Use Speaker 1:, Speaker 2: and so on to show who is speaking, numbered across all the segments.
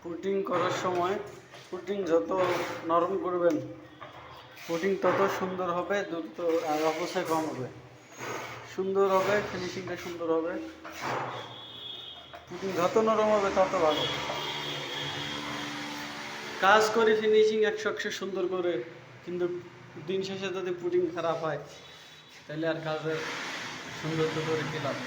Speaker 1: Putting করার সময় putting যত নরম করবেন পুটিং তত সুন্দর হবে, দ্রুত আর অপচয় কম হবে, সুন্দর হবে, ফিনিশিংটা সুন্দর হবে। পুটিং যত নরম হবে তত ভালো। কাজ করে ফিনিশিং 100 সুন্দর করে, কিন্তু দিন শেষে যদি পুটিং খারাপ হয় তাহলে আর কাজে সৌন্দর্য করে গেলাম।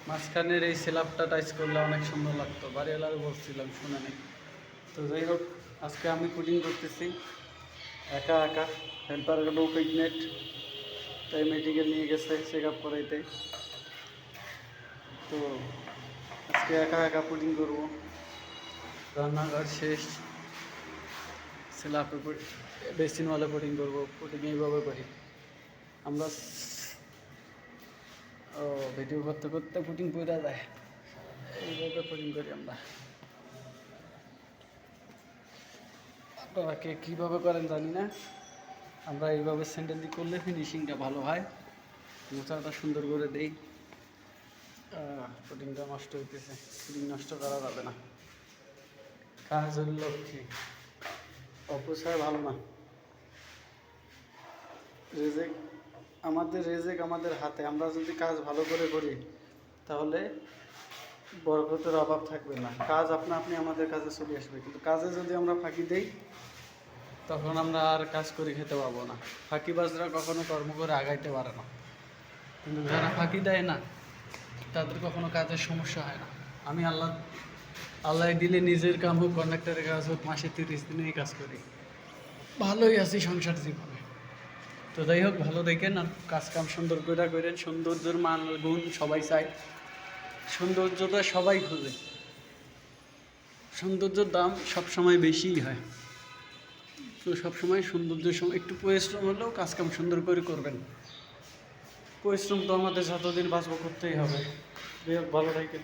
Speaker 1: মাঝখানের এই স্ল্যাবটা টাইচ করলে অনেক সুন্দর লাগতো, বাড়িওয়ালারও বলছিলাম শুনে নেই। তো যাই হোক, আজকে আমি পুটিং করতেছি একা একা, হেল্পার গেল প্রেগনেন্ট, তাই মেডিকেল নিয়ে গেছে চেক আপ করাইতে। তো আজকে একা একা পুটিং করবো, রান্নাঘর শেষ, স্ল্যাবে বেসিনওয়ালা পুটিং করবো। পুটিং এইভাবে করি আমরা, ও ভিডিও করতে করতে পুটিং পড়া যায়, এইভাবে পুটিং করি আমরা। আপনারা কে কীভাবে করেন জানি না, আমরা এইভাবে স্যান্ডেল দিয়ে করলে ফিনিশিংটা ভালো হয়, মোচাটা সুন্দর করে দেই। পুটিংটা নষ্ট হইতেছে, পুটিং নষ্ট করা যাবে না, কাজ হল লক্ষ্মী, অপচয় ভালো না। রেজেক আমাদের হাতে, আমরা যদি কাজ ভালো করে করি তাহলে বরকতের অভাব থাকবে না, কাজ আপনা আপনি আমাদের কাছে চলে আসবে। কিন্তু কাজে যদি আমরা ফাঁকি দেই তখন আমরা আর কাজ করে খেতে পারবো না। ফাঁকিবাজরা কখনো কর্ম করে আগাইতে পারে না, কিন্তু যারা ফাঁকি দেয় না তাদের কখনো কাজের সমস্যা হয় না। আমি আল্লাহ দিলে নিজের কাম হোক, কন্ডাক্টরের কাজ হোক, মাসে 30 দিনেই কাজ করি, ভালোই আছি সংসার জীবনে। তো যাই হোক, ভালো দেখেন আর কাজ কাম সুন্দর করে করেন। সৌন্দর্যের মান গুণ সবাই চায়, সৌন্দর্যটা সবাই খোঁজে, সৌন্দর্যের দাম সবসময় বেশিই হয়। তো সবসময় সৌন্দর্যের সময় একটু পরিশ্রম হলেও কাজ কাম সুন্দর করে করবেন। পরিশ্রম তো আমাদের যতদিন বাঁচবো করতেই হবে। যাই হোক, ভালো থাকেন।